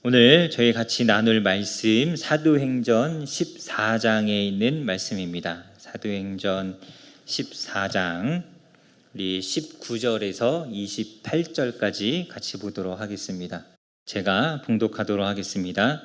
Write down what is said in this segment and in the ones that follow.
오늘 저희 같이 나눌 말씀 사도행전 14장에 있는 말씀입니다. 사도행전 14장 우리 19절에서 28절까지 같이 보도록 하겠습니다. 제가 봉독하도록 하겠습니다.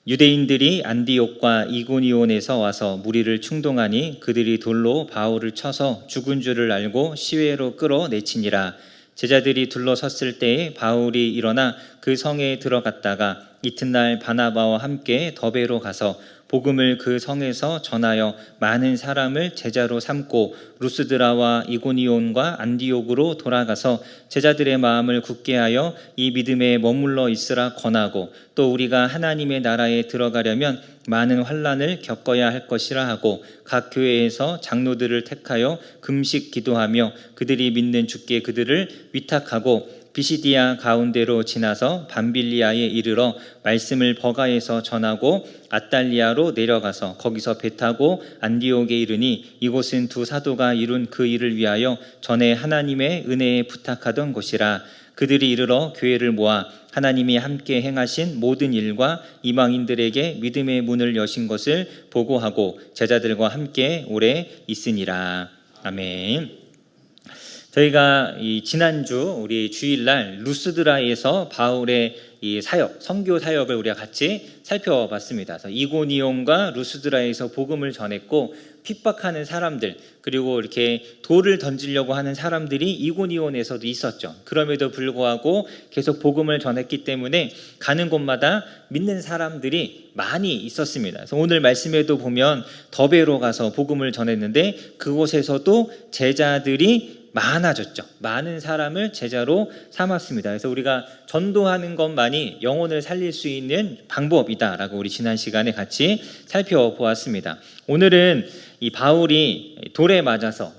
유대인들이 안디옥과 이고니온에서 와서 무리를 충동하니 그들이 돌로 바울을 쳐서 죽은 줄을 알고 시외로 끌어내치니라. 제자들이 둘러섰을 때에 바울이 일어나 그 성에 들어갔다가 이튿날 바나바와 함께 더베로 가서 복음을 그 성에서 전하여 많은 사람을 제자로 삼고 루스드라와 이고니온과 안디옥으로 돌아가서 제자들의 마음을 굳게 하여 이 믿음에 머물러 있으라 권하고 또 우리가 하나님의 나라에 들어가려면 많은 환난을 겪어야 할 것이라 하고 각 교회에서 장로들을 택하여 금식 기도하며 그들이 믿는 주께 그들을 위탁하고 비시디아 가운데로 지나서 밤빌리아에 이르러 말씀을 버가에서 전하고 아달리아로 내려가서 거기서 배 타고 안디옥에 이르니 이곳은 두 사도가 이룬 그 일을 위하여 전에 하나님의 은혜에 부탁하던 곳이라. 그들이 이르러 교회를 모아 하나님이 함께 행하신 모든 일과 이방인들에게 믿음의 문을 여신 것을 보고하고 제자들과 함께 오래 있으니라. 아멘. 저희가 이 지난주 우리 주일날 루스드라에서 바울의 이 사역, 선교 사역을 우리가 같이 살펴봤습니다. 그래서 이고니온과 루스드라에서 복음을 전했고 핍박하는 사람들 그리고 이렇게 돌을 던지려고 하는 사람들이 이고니온에서도 있었죠. 그럼에도 불구하고 계속 복음을 전했기 때문에 가는 곳마다 믿는 사람들이 많이 있었습니다. 그래서 오늘 말씀에도 보면 더베로 가서 복음을 전했는데 그곳에서도 제자들이 많아졌죠. 많은 사람을 제자로 삼았습니다. 그래서 우리가 전도하는 것만이 영혼을 살릴 수 있는 방법이다라고 우리 지난 시간에 같이 살펴보았습니다. 오늘은 이 바울이 돌에 맞아서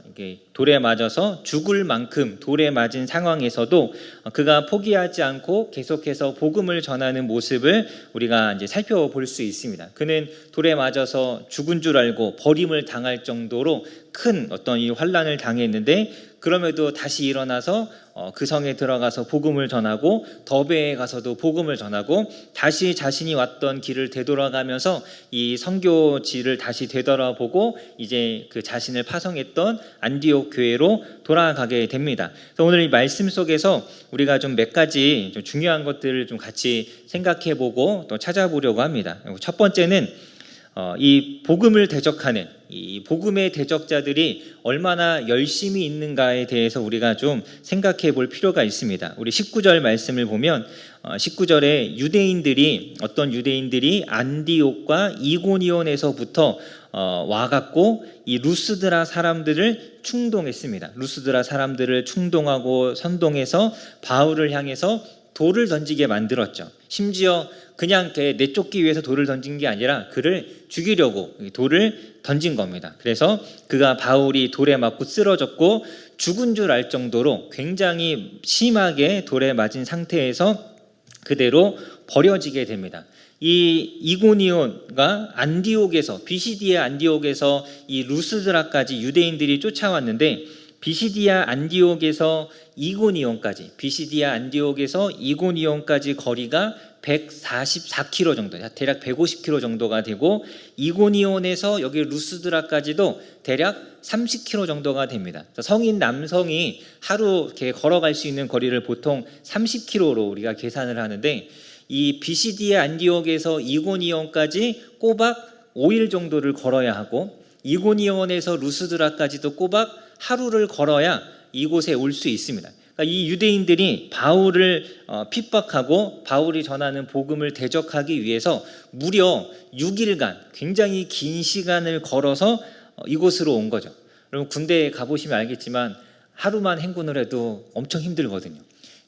죽을 만큼 돌에 맞은 상황에서도 그가 포기하지 않고 계속해서 복음을 전하는 모습을 우리가 이제 살펴볼 수 있습니다. 그는 돌에 맞아서 죽은 줄 알고 버림을 당할 정도로 큰 어떤 이 환난을 당했는데 그럼에도 다시 일어나서 그 성에 들어가서 복음을 전하고 더베에 가서도 복음을 전하고 다시 자신이 왔던 길을 되돌아가면서 이 선교지를 다시 되돌아보고 이제 그 자신을 파송했던 안디옥 교회로 돌아가게 됩니다. 그래서 오늘 이 말씀 속에서 우리가 좀 몇 가지 좀 중요한 것들을 좀 같이 생각해보고 또 찾아보려고 합니다. 첫 번째는 이 복음을 대적하는 이 복음의 대적자들이 얼마나 열심히 있는가에 대해서 우리가 좀 생각해 볼 필요가 있습니다. 우리 19절 말씀을 보면 19절에 어떤 유대인들이 안디옥과 이고니온에서부터 와갖고 이 루스드라 사람들을 충동했습니다. 루스드라 사람들을 충동하고 선동해서 바울을 향해서 돌을 던지게 만들었죠. 심지어 그냥 내쫓기 위해서 돌을 던진 게 아니라 그를 죽이려고 돌을 던진 겁니다. 그래서 그가 바울이 돌에 맞고 쓰러졌고 죽은 줄 알 정도로 굉장히 심하게 돌에 맞은 상태에서 그대로 버려지게 됩니다. 이 이고니온과 안디옥에서 비시디아 안디옥에서 이 루스드라까지 유대인들이 쫓아왔는데 비시디아 안디옥에서 이고니온까지 거리가 144km 정도, 대략 150km 정도가 되고 이고니온에서 여기 루스드라까지도 대략 30km 정도가 됩니다. 성인 남성이 하루 이렇게 걸어갈 수 있는 거리를 보통 30km로 우리가 계산을 하는데 이 비시디아 안디옥에서 이고니온까지 꼬박 5일 정도를 걸어야 하고 이고니온에서 루스드라까지도 꼬박 하루를 걸어야 이곳에 올 수 있습니다. 그러니까 이 유대인들이 바울을 핍박하고 바울이 전하는 복음을 대적하기 위해서 무려 6일간 굉장히 긴 시간을 걸어서 이곳으로 온 거죠. 여러분 군대에 가보시면 알겠지만 하루만 행군을 해도 엄청 힘들거든요.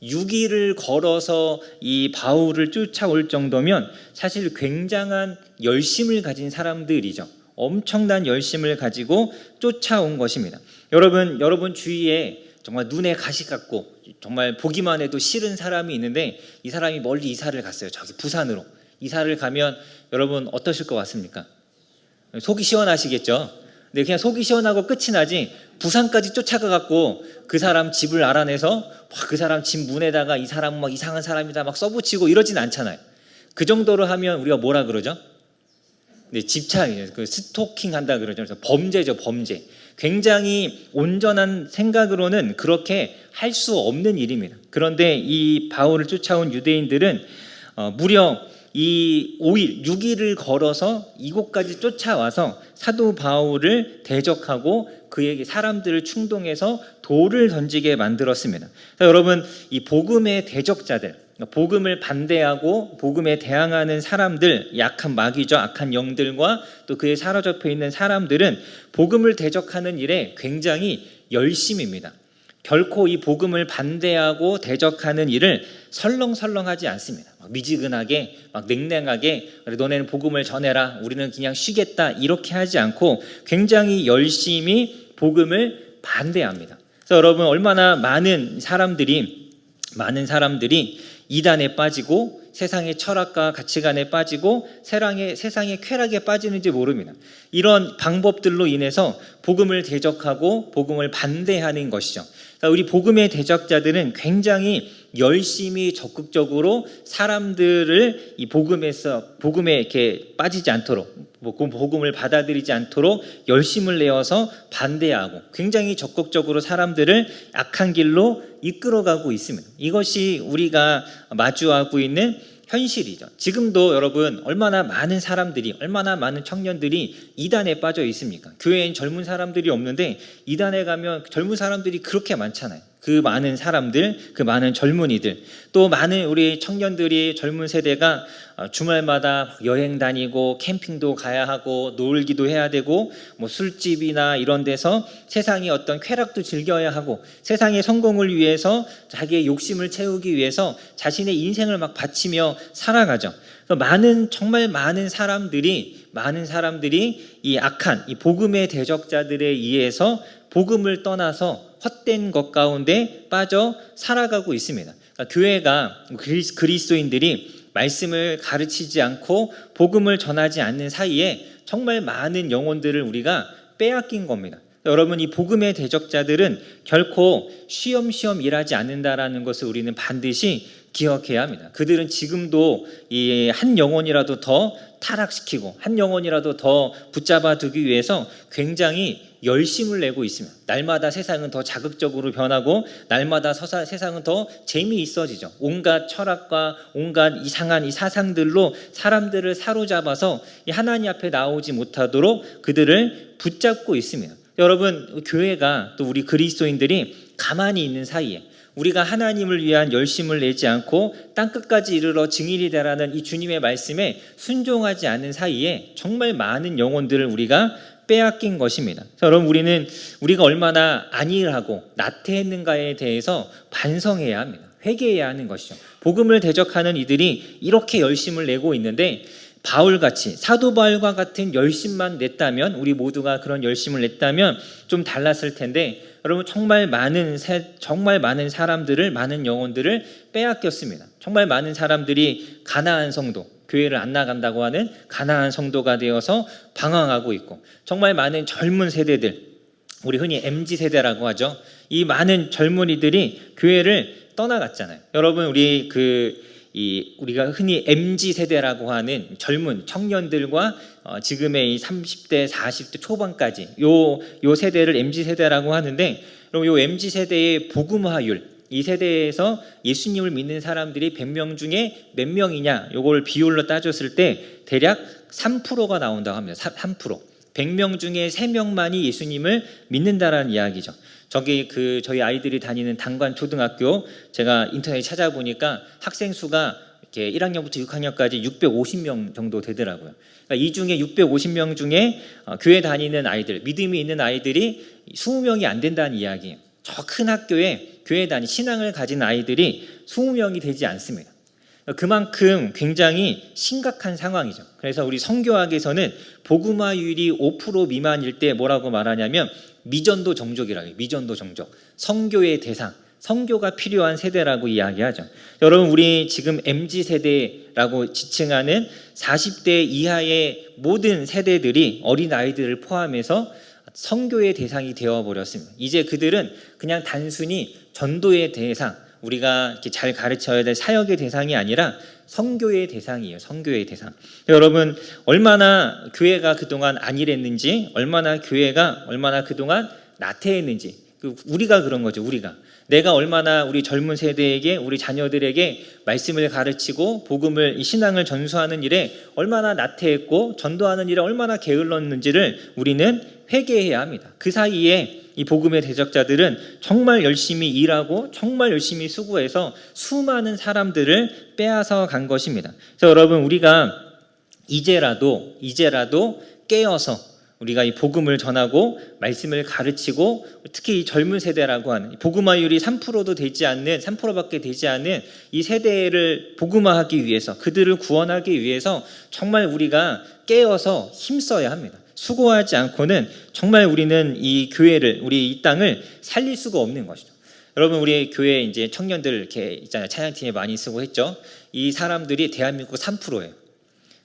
6일을 걸어서 이 바울을 쫓아올 정도면 사실 굉장한 열심을 가진 사람들이죠. 엄청난 열심을 가지고 쫓아온 것입니다. 여러분 주위에 정말 눈에 가시 같고 정말 보기만 해도 싫은 사람이 있는데 이 사람이 멀리 이사를 갔어요. 저기 부산으로 이사를 가면 여러분 어떠실 것 같습니까? 속이 시원하시겠죠? 근데 그냥 속이 시원하고 끝이 나지 부산까지 쫓아가 갖고 그 사람 집을 알아내서 그 사람 집 문에다가 이 사람은 막 이상한 사람이다 막 써붙이고 이러진 않잖아요. 그 정도로 하면 우리가 뭐라 그러죠? 네, 집착이에요. 그 스토킹 한다 그러죠. 그래서 범죄죠, 범죄. 굉장히 온전한 생각으로는 그렇게 할 수 없는 일입니다. 그런데 이 바울을 쫓아온 유대인들은 무려 이 5일, 6일을 걸어서 이곳까지 쫓아와서 사도 바울을 대적하고 그에게 사람들을 충동해서 돌을 던지게 만들었습니다. 여러분, 이 복음의 대적자들, 복음을 반대하고 복음에 대항하는 사람들, 약한 마귀죠, 악한 영들과 또 그에 사로잡혀 있는 사람들은 복음을 대적하는 일에 굉장히 열심입니다. 결코 이 복음을 반대하고 대적하는 일을 설렁설렁하지 않습니다. 막 미지근하게, 막 냉랭하게 너네는 복음을 전해라, 우리는 그냥 쉬겠다, 이렇게 하지 않고 굉장히 열심히 복음을 반대합니다. 그래서 여러분, 얼마나 많은 사람들이 이단에 빠지고 세상의 철학과 가치관에 빠지고 세상의 쾌락에 빠지는지 모릅니다. 이런 방법들로 인해서 복음을 대적하고 복음을 반대하는 것이죠. 우리 복음의 대적자들은 굉장히 열심히 적극적으로 사람들을 이 복음에 이렇게 빠지지 않도록, 복음을 받아들이지 않도록 열심을 내어서 반대하고 굉장히 적극적으로 사람들을 악한 길로 이끌어가고 있습니다. 이것이 우리가 마주하고 있는 현실이죠. 지금도 여러분, 얼마나 많은 청년들이 이단에 빠져 있습니까? 교회엔 젊은 사람들이 없는데 이단에 가면 젊은 사람들이 그렇게 많잖아요. 그 많은 사람들, 그 많은 젊은이들, 또 많은 우리 청년들이, 젊은 세대가 주말마다 여행 다니고 캠핑도 가야 하고 놀기도 해야 되고 술집이나 이런 데서 세상의 어떤 쾌락도 즐겨야 하고 세상의 성공을 위해서 자기의 욕심을 채우기 위해서 자신의 인생을 막 바치며 살아가죠. 정말 많은 사람들이 이 악한 이 복음의 대적자들에 의해서 복음을 떠나서 헛된 것 가운데 빠져 살아가고 있습니다. 그러니까 교회가, 그리스도인들이 말씀을 가르치지 않고 복음을 전하지 않는 사이에 정말 많은 영혼들을 우리가 빼앗긴 겁니다. 여러분, 이 복음의 대적자들은 결코 쉬엄쉬엄 일하지 않는다라는 것을 우리는 반드시 기억해야 합니다. 그들은 지금도 이 한 영혼이라도 더 타락시키고 한 영혼이라도 더 붙잡아 두기 위해서 굉장히 열심을 내고 있습니다. 날마다 세상은 더 자극적으로 변하고 날마다 세상은 더 재미있어지죠. 온갖 철학과 온갖 이상한 이 사상들로 사람들을 사로잡아서 하나님 앞에 나오지 못하도록 그들을 붙잡고 있습니다. 여러분, 교회가, 또 우리 그리스도인들이 가만히 있는 사이에 우리가 하나님을 위한 열심을 내지 않고 땅끝까지 이르러 증인이 되라는 이 주님의 말씀에 순종하지 않는 사이에 정말 많은 영혼들을 우리가 빼앗긴 것입니다. 여러분, 우리가 얼마나 안일하고 나태했는가에 대해서 반성해야 합니다. 회개해야 하는 것이죠. 복음을 대적하는 이들이 이렇게 열심을 내고 있는데 바울같이, 사도 바울과 같은 열심만 냈다면, 우리 모두가 그런 열심을 냈다면 좀 달랐을 텐데, 여러분, 정말 많은 사람들을, 많은 영혼들을 빼앗겼습니다. 정말 많은 사람들이 가나안 성도, 교회를 안 나간다고 하는 가나안 성도가 되어서 방황하고 있고, 정말 많은 젊은 세대들, 우리 흔히 MZ세대라고 하죠. 이 많은 젊은이들이 교회를 떠나갔잖아요. 여러분, 우리가 흔히 MZ세대라고 하는 젊은 청년들과 지금의 이 30대, 40대 초반까지 요 세대를 MZ세대라고 하는데, 그럼 요 MZ세대의 복음화율, 이 세대에서 예수님을 믿는 사람들이 100명 중에 몇 명이냐, 요걸 비율로 따졌을 때 대략 3%가 나온다고 합니다. 3%. 100명 중에 3명만이 예수님을 믿는다라는 이야기죠. 저희 아이들이 다니는 단관초등학교, 제가 인터넷에 찾아보니까 학생 수가 이렇게 1학년부터 6학년까지 650명 정도 되더라고요. 그러니까 이 중에 650명 중에 교회 다니는 아이들, 믿음이 있는 아이들이 20명이 안 된다는 이야기예요. 저 큰 학교에 교회 신앙을 가진 아이들이 20명이 되지 않습니다. 그만큼 굉장히 심각한 상황이죠. 그래서 우리 성교학에서는 복음화율이 5% 미만일 때 뭐라고 말하냐면 미전도 정족이라고 해요. 미전도 정족. 성교의 대상, 성교가 필요한 세대라고 이야기하죠. 여러분, 우리 지금 MZ세대라고 지칭하는 40대 이하의 모든 세대들이, 어린아이들을 포함해서 성교의 대상이 되어버렸습니다. 이제 그들은 그냥 단순히 전도의 대상, 우리가 이렇게 잘 가르쳐야 될 사역의 대상이 아니라 선교의 대상이에요. 선교의 대상. 여러분, 얼마나 교회가 그동안 안일했는지, 얼마나 교회가 얼마나 그동안 나태했는지, 우리가 그런 거죠. 내가 얼마나 우리 젊은 세대에게, 우리 자녀들에게 말씀을 가르치고 복음을, 이 신앙을 전수하는 일에 얼마나 나태했고 전도하는 일에 얼마나 게을렀는지를 우리는 회개해야 합니다. 그 사이에 이 복음의 대적자들은 정말 열심히 일하고 정말 열심히 수고해서 수많은 사람들을 빼앗아 간 것입니다. 그래서 여러분, 우리가 이제라도 깨어서 우리가 이 복음을 전하고 말씀을 가르치고, 특히 이 젊은 세대라고 하는 복음화율이 3%도 되지 않는, 3%밖에 되지 않는 이 세대를 복음화하기 위해서, 그들을 구원하기 위해서 정말 우리가 깨어서 힘써야 합니다. 수고하지 않고는 정말 우리는 이 교회를, 우리 이 땅을 살릴 수가 없는 것이죠. 여러분, 우리 교회 이제 청년들 이렇게 있잖아요. 찬양팀에 많이 쓰고 했죠. 이 사람들이 대한민국 3%예요.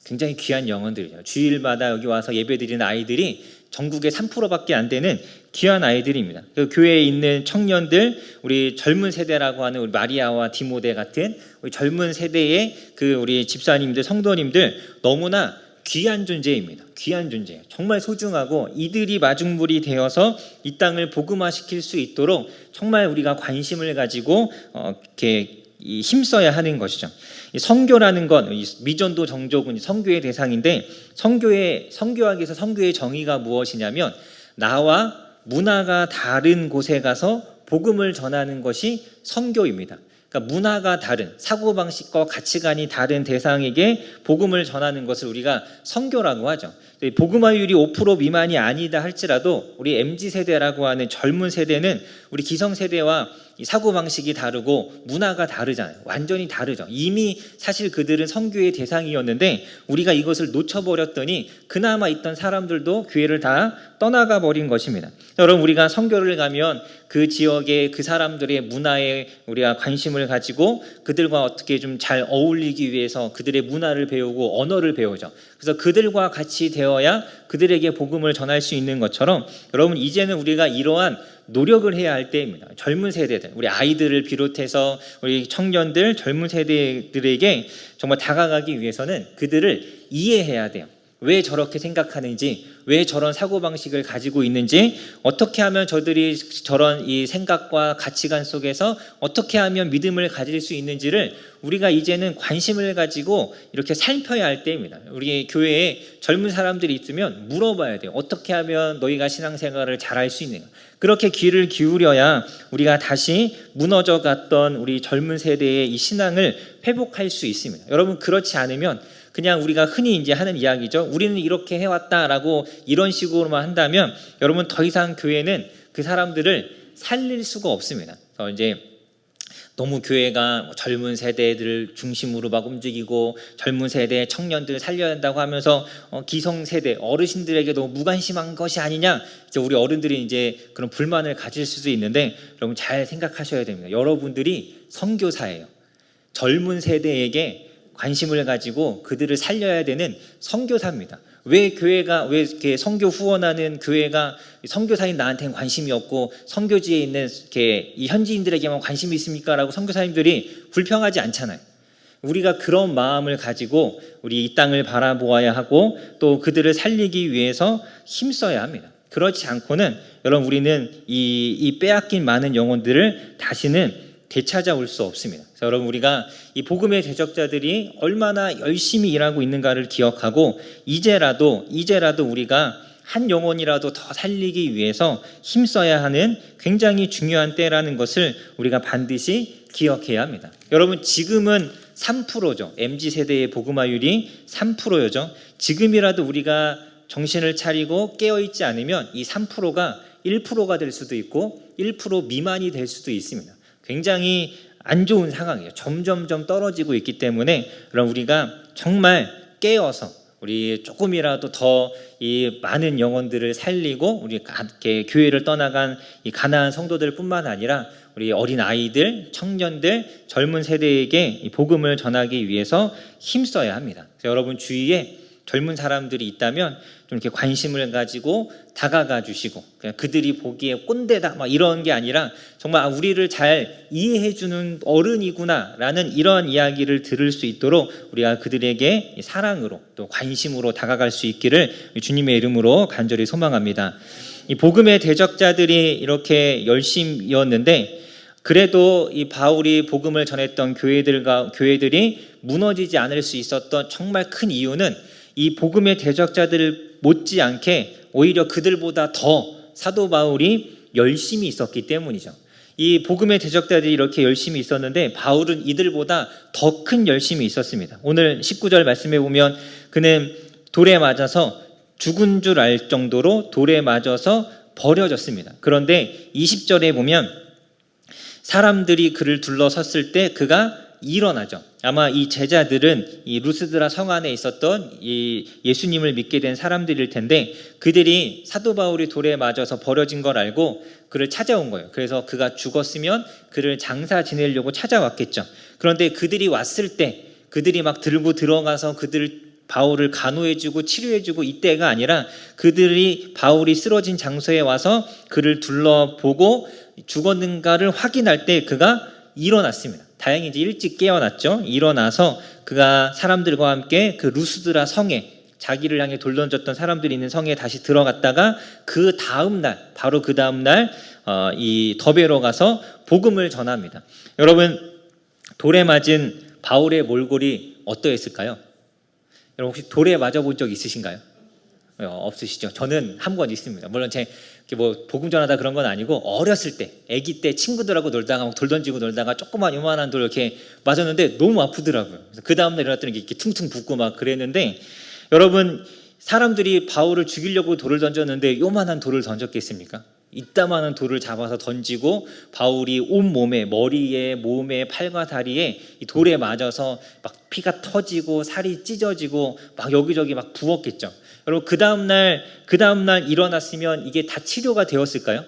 굉장히 귀한 영혼들이죠. 주일마다 여기 와서 예배드리는 아이들이 전국의 3%밖에 안 되는 귀한 아이들입니다. 그 교회에 있는 청년들, 우리 젊은 세대라고 하는 우리 마리아와 디모데 같은 우리 젊은 세대의 그 우리 집사님들, 성도님들 너무나 귀한 존재입니다. 귀한 존재예요. 정말 소중하고, 이들이 마중물이 되어서 이 땅을 복음화시킬 수 있도록 정말 우리가 관심을 가지고 이렇게 힘써야 하는 것이죠. 선교라는 건, 미전도 정족은 선교의 대상인데, 선교하기 위해서 선교의 정의가 무엇이냐면 나와 문화가 다른 곳에 가서 복음을 전하는 것이 선교입니다. 그러니까 문화가 다른, 사고방식과 가치관이 다른 대상에게 복음을 전하는 것을 우리가 선교라고 하죠. 복음화율이 5% 미만이 아니다 할지라도 우리 MZ세대라고 하는 젊은 세대는 우리 기성세대와 사고방식이 다르고 문화가 다르잖아요. 완전히 다르죠. 이미 사실 그들은 선교의 대상이었는데 우리가 이것을 놓쳐버렸더니 그나마 있던 사람들도 교회를 다 떠나가 버린 것입니다. 여러분, 우리가 선교를 가면 그 지역의 그 사람들의 문화에 우리가 관심을 가지고 그들과 어떻게 좀 잘 어울리기 위해서 그들의 문화를 배우고 언어를 배우죠. 그래서 그들과 같이 되어야 그들에게 복음을 전할 수 있는 것처럼, 여러분, 이제는 우리가 이러한 노력을 해야 할 때입니다. 젊은 세대들, 우리 아이들을 비롯해서 우리 청년들, 젊은 세대들에게 정말 다가가기 위해서는 그들을 이해해야 돼요. 왜 저렇게 생각하는지, 왜 저런 사고방식을 가지고 있는지, 어떻게 하면 저들이 저런 이 생각과 가치관 속에서 어떻게 하면 믿음을 가질 수 있는지를 우리가 이제는 관심을 가지고 이렇게 살펴야 할 때입니다. 우리 교회에 젊은 사람들이 있으면 물어봐야 돼요. 어떻게 하면 너희가 신앙생활을 잘할 수 있는가? 그렇게 귀를 기울여야 우리가 다시 무너져 갔던 우리 젊은 세대의 이 신앙을 회복할 수 있습니다. 여러분, 그렇지 않으면 그냥 우리가 흔히 이제 하는 이야기죠. 우리는 이렇게 해왔다라고 이런 식으로만 한다면 여러분, 더 이상 교회는 그 사람들을 살릴 수가 없습니다. 이제 너무 교회가 젊은 세대들 중심으로 막 움직이고 젊은 세대 청년들 살려야 한다고 하면서 기성세대 어르신들에게 너무 무관심한 것이 아니냐, 이제 우리 어른들이 이제 그런 불만을 가질 수도 있는데, 여러분 잘 생각하셔야 됩니다. 여러분들이 선교사예요. 젊은 세대에게 관심을 가지고 그들을 살려야 되는 선교사입니다. 왜 이렇게 선교 후원하는 교회가 선교사인 나한테는 관심이 없고 선교지에 있는 이렇게 이 현지인들에게만 관심이 있습니까? 라고 선교사님들이 불평하지 않잖아요. 우리가 그런 마음을 가지고 우리 이 땅을 바라보아야 하고 또 그들을 살리기 위해서 힘써야 합니다. 그렇지 않고는 여러분, 우리는 이 빼앗긴 많은 영혼들을 다시는 되찾아올 수 없습니다. 그래서 여러분, 우리가 이 복음의 대적자들이 얼마나 열심히 일하고 있는가를 기억하고 이제라도 우리가 한 영혼이라도 더 살리기 위해서 힘써야 하는 굉장히 중요한 때라는 것을 우리가 반드시 기억해야 합니다. 여러분, 지금은 3%죠. MZ세대의 복음화율이 3%죠. 지금이라도 우리가 정신을 차리고 깨어있지 않으면 이 3%가 1%가 될 수도 있고 1% 미만이 될 수도 있습니다. 굉장히 안 좋은 상황이에요. 점점점 떨어지고 있기 때문에 그럼 우리가 정말 깨어서 우리 조금이라도 더 이 많은 영혼들을 살리고 우리 교회를 떠나간 이 가나안 성도들뿐만 아니라 우리 어린 아이들, 청년들, 젊은 세대에게 이 복음을 전하기 위해서 힘써야 합니다. 그래서 여러분 주위에 젊은 사람들이 있다면 좀 이렇게 관심을 가지고 다가가 주시고, 그냥 그들이 보기에 꼰대다 막 이런 게 아니라 정말 우리를 잘 이해해 주는 어른이구나라는 이런 이야기를 들을 수 있도록 우리가 그들에게 사랑으로 또 관심으로 다가갈 수 있기를 주님의 이름으로 간절히 소망합니다. 이 복음의 대적자들이 이렇게 열심이었는데, 그래도 이 바울이 복음을 전했던 교회들이 무너지지 않을 수 있었던 정말 큰 이유는 이 복음의 대적자들 못지않게 오히려 그들보다 더 사도 바울이 열심히 있었기 때문이죠. 이 복음의 대적자들이 이렇게 열심히 있었는데 바울은 이들보다 더 큰 열심이 있었습니다. 오늘 19절 말씀해 보면 그는 돌에 맞아서 죽은 줄 알 정도로 돌에 맞아서 버려졌습니다. 그런데 20절에 보면 사람들이 그를 둘러섰을 때 그가 일어나죠. 아마 이 제자들은 이 루스드라 성 안에 있었던 이 예수님을 믿게 된 사람들일 텐데, 그들이 사도 바울이 돌에 맞아서 버려진 걸 알고 그를 찾아온 거예요. 그래서 그가 죽었으면 그를 장사 지내려고 찾아왔겠죠. 그런데 그들이 왔을 때 그들이 막 들고 들어가서 바울을 간호해주고 치료해주고 이때가 아니라 그들이 바울이 쓰러진 장소에 와서 그를 둘러보고 죽었는가를 확인할 때 그가 일어났습니다. 다행히 이제 일찍 깨어났죠. 일어나서 그가 사람들과 함께 그 루스드라 성에, 자기를 향해 돌 던졌던 사람들이 있는 성에 다시 들어갔다가 그 다음 날, 바로 그 다음 날 이 더베로 가서 복음을 전합니다. 여러분, 돌에 맞은 바울의 몰골이 어떠했을까요? 여러분 혹시 돌에 맞아본 적 있으신가요? 없으시죠? 저는 한 번 있습니다. 물론 제 뭐 복음 전하다 그런 건 아니고, 어렸을 때, 아기 때 친구들하고 놀다가 돌 던지고 놀다가 조그만 요만한 돌 이렇게 맞았는데 너무 아프더라고요. 그래서 그 다음날 일어났더니 이렇게 퉁퉁 붓고 막 그랬는데, 여러분 사람들이 바울을 죽이려고 돌을 던졌는데 요만한 돌을 던졌겠습니까? 이따만한 돌을 잡아서 던지고 바울이 온몸에, 머리에, 몸에, 팔과 다리에 이 돌에 맞아서 막 피가 터지고 살이 찢어지고 막 여기저기 막 부었겠죠. 여러분 그 다음날 일어났으면 이게 다 치료가 되었을까요?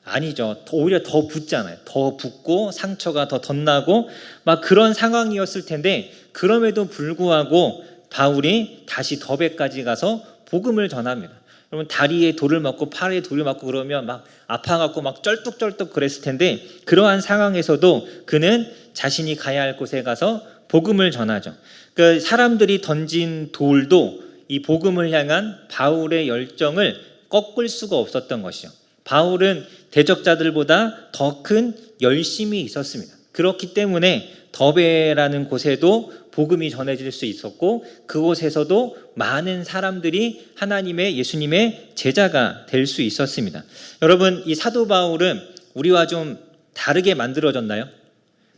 아니죠. 오히려 더 붓잖아요. 더 붓고 상처가 더 덧나고 막 그런 상황이었을 텐데, 그럼에도 불구하고 바울이 다시 더베까지 가서 복음을 전합니다. 여러분 다리에 돌을 맞고 팔에 돌을 맞고 그러면 막 아파갖고 막 쩔뚝쩔뚝 그랬을 텐데, 그러한 상황에서도 그는 자신이 가야 할 곳에 가서 복음을 전하죠. 그 사람들이 던진 돌도 이 복음을 향한 바울의 열정을 꺾을 수가 없었던 것이죠. 바울은 대적자들보다 더 큰 열심이 있었습니다. 그렇기 때문에 더베라는 곳에도 복음이 전해질 수 있었고, 그곳에서도 많은 사람들이 하나님의, 예수님의 제자가 될 수 있었습니다. 여러분, 이 사도 바울은 우리와 좀 다르게 만들어졌나요?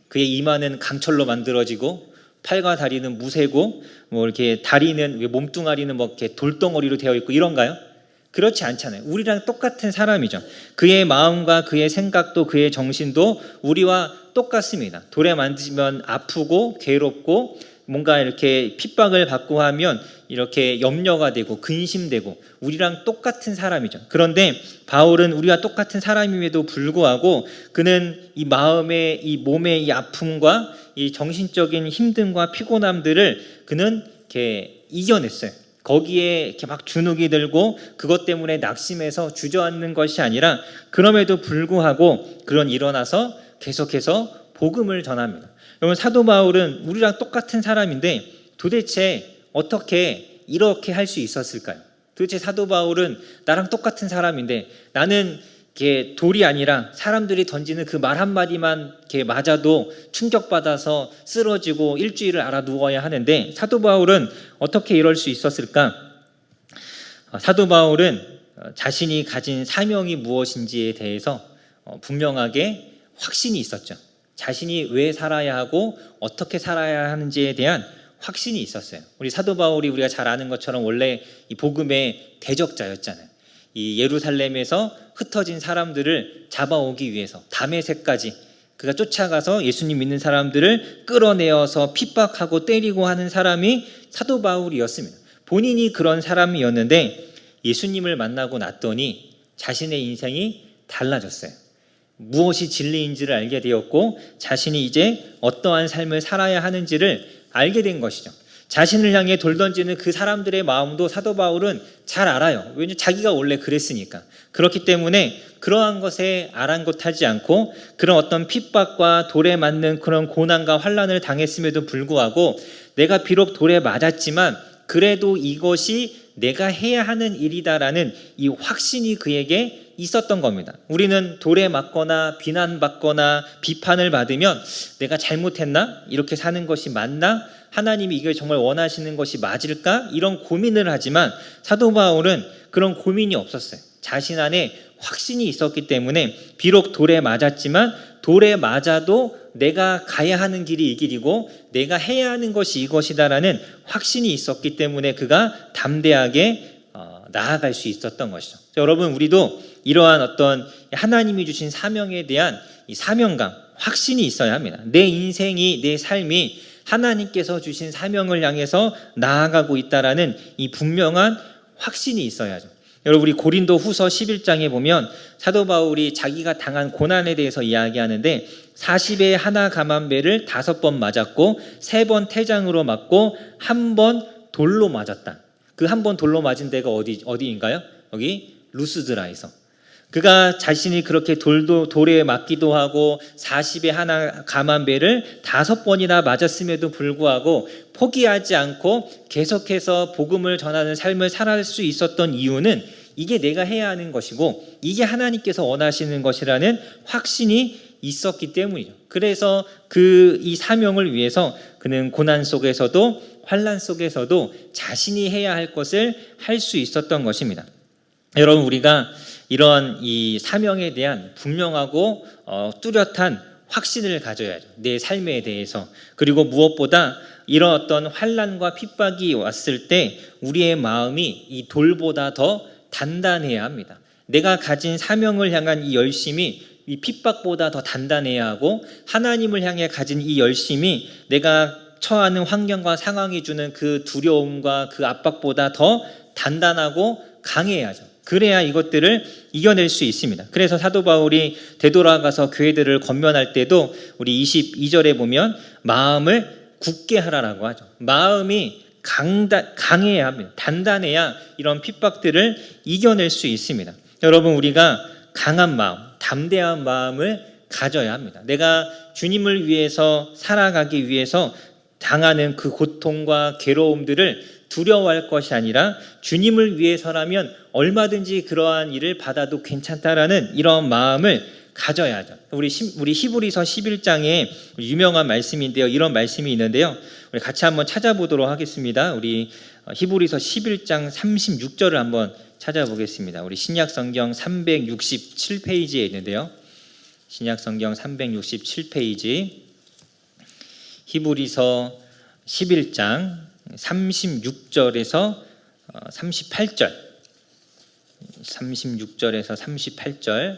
그의 이마는 강철로 만들어지고 팔과 다리는 무쇠고 뭐 이렇게 다리는, 몸뚱아리는 뭐 이렇게 돌덩어리로 되어 있고 이런가요? 그렇지 않잖아요. 우리랑 똑같은 사람이죠. 그의 마음과 그의 생각도 그의 정신도 우리와 똑같습니다. 돌에 만지면 아프고 괴롭고 뭔가 이렇게 핍박을 받고 하면 이렇게 염려가 되고 근심되고 우리랑 똑같은 사람이죠. 그런데 바울은 우리와 똑같은 사람임에도 불구하고 그는 이 마음의, 이 몸의 이 아픔과 이 정신적인 힘듦과 피곤함들을 그는 이렇게 이겨냈어요. 거기에 이렇게 막 주눅이 들고 그것 때문에 낙심해서 주저앉는 것이 아니라, 그럼에도 불구하고 그런 일어나서 계속해서 복음을 전합니다. 여러분 사도 바울은 우리랑 똑같은 사람인데 도대체 어떻게 이렇게 할 수 있었을까요? 도대체 사도 바울은 나랑 똑같은 사람인데, 나는 이게 돌이 아니라 사람들이 던지는 그 말 한마디만 이렇게 맞아도 충격받아서 쓰러지고 일주일을 알아 누워야 하는데, 사도 바울은 어떻게 이럴 수 있었을까? 사도 바울은 자신이 가진 사명이 무엇인지에 대해서 분명하게 확신이 있었죠. 자신이 왜 살아야 하고 어떻게 살아야 하는지에 대한 확신이 있었어요. 우리 사도 바울이 우리가 잘 아는 것처럼 원래 이 복음의 대적자였잖아요. 이 예루살렘에서 흩어진 사람들을 잡아오기 위해서 다메섹까지 그가 쫓아가서 예수님 믿는 사람들을 끌어내어서 핍박하고 때리고 하는 사람이 사도 바울이었습니다. 본인이 그런 사람이었는데 예수님을 만나고 났더니 자신의 인생이 달라졌어요. 무엇이 진리인지를 알게 되었고 자신이 이제 어떠한 삶을 살아야 하는지를 알게 된 것이죠. 자신을 향해 돌 던지는 그 사람들의 마음도 사도 바울은 잘 알아요. 왜냐하면 자기가 원래 그랬으니까. 그렇기 때문에 그러한 것에 아랑곳하지 않고 그런 어떤 핍박과 돌에 맞는 그런 고난과 환난을 당했음에도 불구하고 내가 비록 돌에 맞았지만 그래도 이것이 내가 해야 하는 일이다라는 이 확신이 그에게 있었던 겁니다. 우리는 돌에 맞거나 비난받거나 비판을 받으면 내가 잘못했나? 이렇게 사는 것이 맞나? 하나님이 이걸 정말 원하시는 것이 맞을까? 이런 고민을 하지만 사도 바울은 그런 고민이 없었어요. 자신 안에 확신이 있었기 때문에 비록 돌에 맞았지만 돌에 맞아도 내가 가야 하는 길이 이 길이고 내가 해야 하는 것이 이것이다라는 확신이 있었기 때문에 그가 담대하게 나아갈 수 있었던 것이죠. 여러분, 우리도 이러한 어떤 하나님이 주신 사명에 대한 이 사명감, 확신이 있어야 합니다. 내 인생이, 내 삶이 하나님께서 주신 사명을 향해서 나아가고 있다라는 이 분명한 확신이 있어야죠. 여러분, 우리 고린도 후서 11장에 보면 사도 바울이 자기가 당한 고난에 대해서 이야기하는데 40에 하나 감한배를 5번 맞았고 3번 태장으로 맞고 1번 돌로 맞았다. 그 1번 돌로 맞은 데가 어디인가요? 여기 루스드라에서. 그가 자신이 그렇게 돌에 맞기도 하고 40에 하나 감한배를 5번이나 맞았음에도 불구하고 포기하지 않고 계속해서 복음을 전하는 삶을 살아갈 수 있었던 이유는 이게 내가 해야 하는 것이고 이게 하나님께서 원하시는 것이라는 확신이 있었기 때문이죠. 그래서 이 사명을 위해서 그는 고난 속에서도 환난 속에서도 자신이 해야 할 것을 할 수 있었던 것입니다. 여러분, 우리가 이런 이 사명에 대한 분명하고 뚜렷한 확신을 가져야죠. 내 삶에 대해서. 그리고 무엇보다 이런 어떤 환난과 핍박이 왔을 때 우리의 마음이 이 돌보다 더 단단해야 합니다. 내가 가진 사명을 향한 이 열심이 이 핍박보다 더 단단해야 하고 하나님을 향해 가진 이 열심이 내가 처하는 환경과 상황이 주는 그 두려움과 그 압박보다 더 단단하고 강해야죠. 그래야 이것들을 이겨낼 수 있습니다. 그래서 사도 바울이 되돌아가서 교회들을 권면할 때도 우리 22절에 보면 마음을 굳게 하라라고 하죠. 마음이 강해야 합니다. 단단해야 이런 핍박들을 이겨낼 수 있습니다. 여러분, 우리가 강한 마음, 담대한 마음을 가져야 합니다. 내가 주님을 위해서 살아가기 위해서 당하는 그 고통과 괴로움들을 두려워할 것이 아니라 주님을 위해서라면 얼마든지 그러한 일을 받아도 괜찮다라는 이런 마음을 가져야죠. 우리 히브리서 11장에 유명한 말씀인데요. 이런 말씀이 있는데요. 우리 같이 한번 찾아보도록 하겠습니다. 우리 히브리서 11장 36절을 한번 찾아보겠습니다. 우리 신약성경 367페이지에 있는데요. 신약성경 367페이지 히브리서 11장 36절에서 38절 36절에서 38절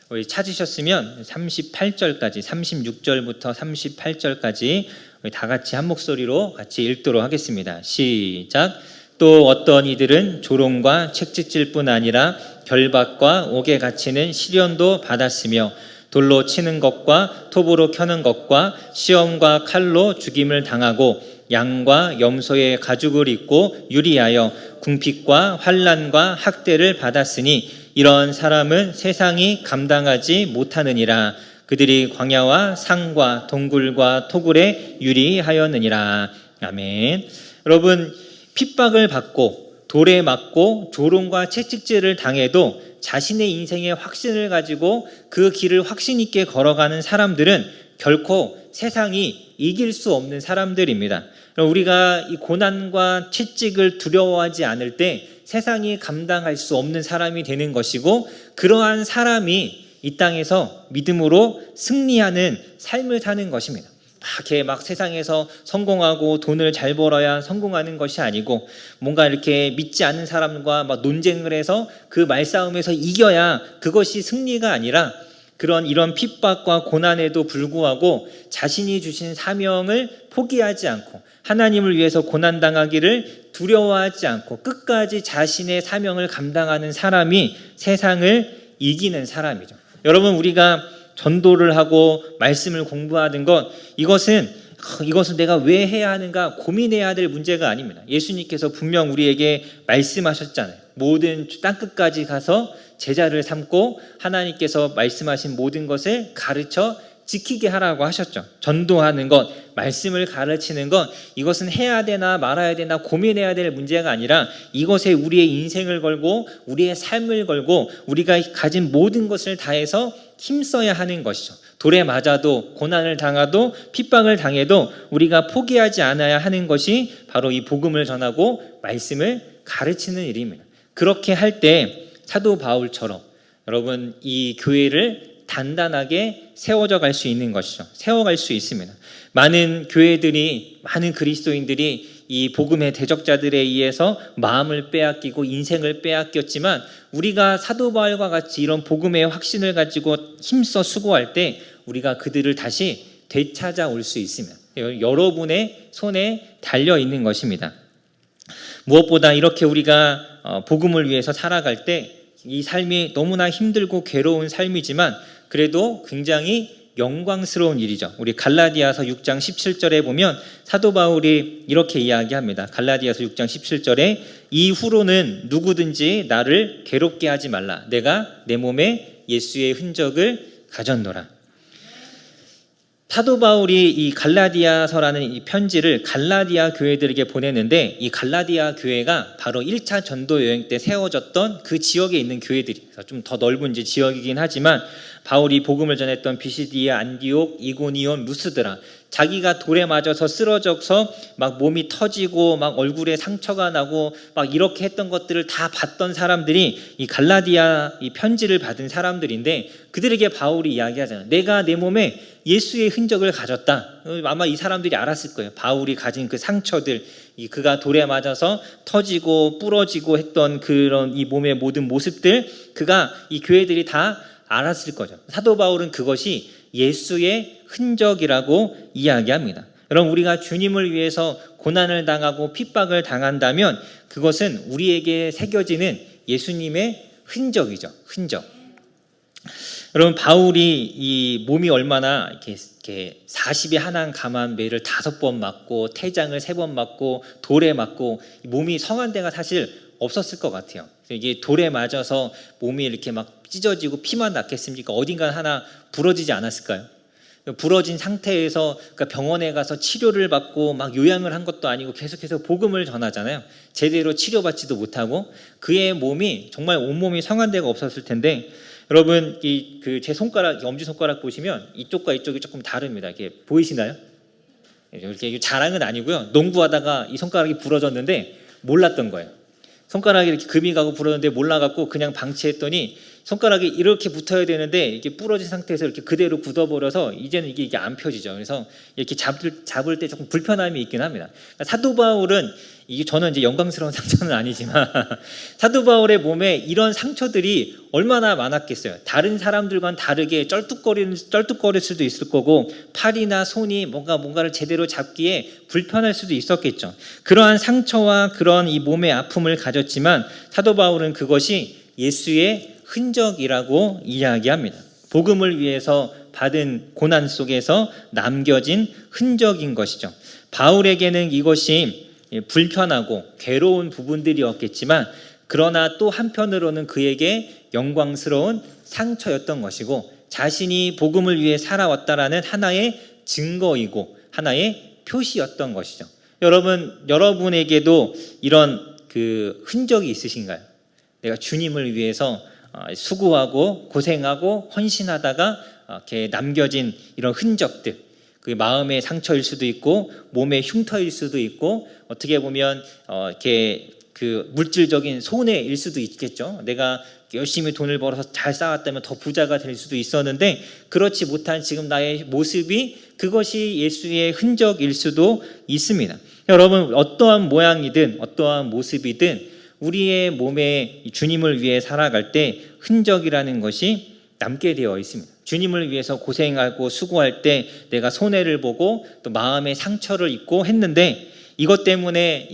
우리 찾으셨으면 38절까지 36절부터 38절까지 우리 다 같이 한 목소리로 같이 읽도록 하겠습니다. 시작. 또 어떤 이들은 조롱과 채찍질뿐 아니라 결박과 옥에 갇히는 시련도 받았으며 돌로 치는 것과 톱으로 켜는 것과 시험과 칼로 죽임을 당하고 양과 염소의 가죽을 입고 유리하여 궁핍과 환난과 학대를 받았으니 이런 사람은 세상이 감당하지 못하느니라. 그들이 광야와 산과 동굴과 토굴에 유리하였느니라. 아멘. 여러분, 핍박을 받고 돌에 맞고 조롱과 채찍질을 당해도 자신의 인생의 확신을 가지고 그 길을 확신 있게 걸어가는 사람들은 결코 세상이 이길 수 없는 사람들입니다. 우리가 이 고난과 채찍을 두려워하지 않을 때 세상이 감당할 수 없는 사람이 되는 것이고 그러한 사람이 이 땅에서 믿음으로 승리하는 삶을 사는 것입니다. 막 세상에서 성공하고 돈을 잘 벌어야 성공하는 것이 아니고 뭔가 이렇게 믿지 않는 사람과 막 논쟁을 해서 그 말싸움에서 이겨야 그것이 승리가 아니라 이런 핍박과 고난에도 불구하고 자신이 주신 사명을 포기하지 않고 하나님을 위해서 고난당하기를 두려워하지 않고 끝까지 자신의 사명을 감당하는 사람이 세상을 이기는 사람이죠. 여러분, 우리가 전도를 하고 말씀을 공부하는 것, 이것은 이것을 내가 왜 해야 하는가 고민해야 될 문제가 아닙니다. 예수님께서 분명 우리에게 말씀하셨잖아요. 모든 땅끝까지 가서 제자를 삼고 하나님께서 말씀하신 모든 것을 가르쳐 지키게 하라고 하셨죠. 전도하는 것, 말씀을 가르치는 것, 이것은 해야 되나 말아야 되나 고민해야 될 문제가 아니라 이것에 우리의 인생을 걸고 우리의 삶을 걸고 우리가 가진 모든 것을 다해서 힘써야 하는 것이죠. 돌에 맞아도 고난을 당하도 핍박을 당해도 우리가 포기하지 않아야 하는 것이 바로 이 복음을 전하고 말씀을 가르치는 일입니다. 그렇게 할 때 사도 바울처럼 여러분 이 교회를 단단하게 세워져 갈 수 있는 것이죠. 세워갈 수 있습니다. 많은 교회들이, 많은 그리스도인들이 이 복음의 대적자들에 의해서 마음을 빼앗기고 인생을 빼앗겼지만 우리가 사도 바울과 같이 이런 복음의 확신을 가지고 힘써 수고할 때 우리가 그들을 다시 되찾아올 수 있습니다. 여러분의 손에 달려 있는 것입니다. 무엇보다 이렇게 우리가 복음을 위해서 살아갈 때 이 삶이 너무나 힘들고 괴로운 삶이지만 그래도 굉장히 영광스러운 일이죠. 우리 갈라디아서 6장 17절에 보면 사도 바울이 이렇게 이야기합니다. 갈라디아서 6장 17절에 이후로는 누구든지 나를 괴롭게 하지 말라. 내가 내 몸에 예수의 흔적을 가졌노라. 사도 바울이 이 갈라디아서라는 이 편지를 갈라디아 교회들에게 보냈는데 이 갈라디아 교회가 바로 1차 전도 여행 때 세워졌던 그 지역에 있는 교회들이 좀 더 넓은 이제 지역이긴 하지만 바울이 복음을 전했던 비시디아, 안디옥, 이고니온, 루스드라 자기가 돌에 맞아서 쓰러져서 막 몸이 터지고 막 얼굴에 상처가 나고 막 이렇게 했던 것들을 다 봤던 사람들이 이 갈라디아 이 편지를 받은 사람들인데 그들에게 바울이 이야기하잖아요. 내가 내 몸에 예수의 흔적을 가졌다. 아마 이 사람들이 알았을 거예요. 바울이 가진 그 상처들, 그가 돌에 맞아서 터지고 부러지고 했던 그런 이 몸의 모든 모습들, 그가 이 교회들이 다 알았을 거죠. 사도 바울은 그것이 예수의 흔적이라고 이야기합니다. 여러분, 우리가 주님을 위해서 고난을 당하고 핍박을 당한다면 그것은 우리에게 새겨지는 예수님의 흔적이죠. 흔적. 여러분, 바울이 이 몸이 얼마나 이렇게 40에 한한 감한 매를 5번 맞고 태장을 3번 맞고 돌에 맞고 몸이 성한 데가 사실 없었을 것 같아요. 이게 돌에 맞아서 몸이 이렇게 막 찢어지고 피만 났겠습니까? 어딘가 하나 부러지지 않았을까요? 부러진 상태에서 병원에 가서 치료를 받고 막 요양을 한 것도 아니고 계속해서 복음을 전하잖아요. 제대로 치료받지도 못하고 그의 몸이 정말 온몸이 성한 데가 없었을 텐데 여러분 제 손가락 엄지 손가락 보시면 이쪽과 이쪽이 조금 다릅니다. 이게 보이시나요? 이렇게 자랑은 아니고요. 농구하다가 이 손가락이 부러졌는데 몰랐던 거예요. 손가락이 이렇게 금이 가고 부러졌는데 몰라갖고 그냥 방치했더니 손가락이 이렇게 붙어야 되는데 이게 부러진 상태에서 이렇게 그대로 굳어버려서 이제는 이게 안 펴지죠. 그래서 이렇게 잡을 때 조금 불편함이 있긴 합니다. 사도 바울은 이게 저는 이제 영광스러운 상처는 아니지만 사도 바울의 몸에 이런 상처들이 얼마나 많았겠어요. 다른 사람들과는 다르게 쩔뚝거릴 수도 있을 거고 팔이나 손이 뭔가를 제대로 잡기에 불편할 수도 있었겠죠. 그러한 상처와 그런 이 몸의 아픔을 가졌지만 사도 바울은 그것이 예수의 흔적이라고 이야기합니다. 복음을 위해서 받은 고난 속에서 남겨진 흔적인 것이죠. 바울에게는 이것이 불편하고 괴로운 부분들이었겠지만 그러나 또 한편으로는 그에게 영광스러운 상처였던 것이고 자신이 복음을 위해 살아왔다라는 하나의 증거이고 하나의 표시였던 것이죠. 여러분에게도 이런 그 흔적이 있으신가요? 내가 주님을 위해서 수고하고 고생하고 헌신하다가 이렇게 남겨진 이런 흔적들, 그 마음의 상처일 수도 있고 몸의 흉터일 수도 있고 어떻게 보면 이렇게 그 물질적인 손해일 수도 있겠죠. 내가 열심히 돈을 벌어서 잘 쌓았다면 더 부자가 될 수도 있었는데 그렇지 못한 지금 나의 모습이 그것이 예수의 흔적일 수도 있습니다. 여러분, 어떠한 모양이든 어떠한 모습이든 우리의 몸에 주님을 위해 살아갈 때 흔적이라는 것이 남게 되어 있습니다. 주님을 위해서 고생하고 수고할 때 내가 손해를 보고 또 마음의 상처를 입고 했는데 이것 때문에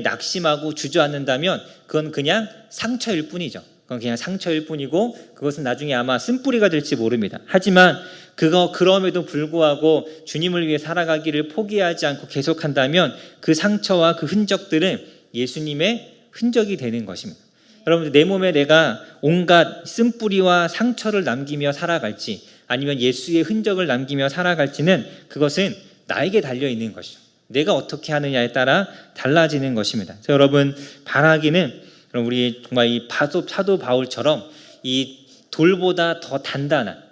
낙심하고 주저앉는다면 그건 그냥 상처일 뿐이죠. 그건 그냥 상처일 뿐이고 그것은 나중에 아마 쓴뿌리가 될지 모릅니다. 하지만 그럼에도 불구하고 주님을 위해 살아가기를 포기하지 않고 계속한다면 그 상처와 그 흔적들은 예수님의 흔적이 되는 것입니다. 여러분들, 내 몸에 내가 온갖 쓴뿌리와 상처를 남기며 살아갈지 아니면 예수의 흔적을 남기며 살아갈지는 그것은 나에게 달려있는 것이죠. 내가 어떻게 하느냐에 따라 달라지는 것입니다. 그래서 여러분, 바라기는 우리 정말 이 사도 바울처럼 이 돌보다 더 단단한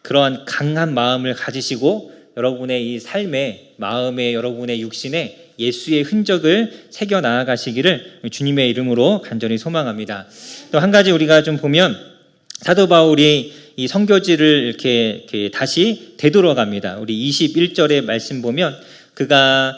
그러한 강한 마음을 가지시고 여러분의 이 삶에, 마음에, 여러분의 육신에 예수의 흔적을 새겨 나아가시기를 주님의 이름으로 간절히 소망합니다. 또 한 가지 우리가 좀 보면 사도 바울이 이 선교지를 이렇게 다시 되돌아갑니다. 우리 21절의 말씀 보면 그가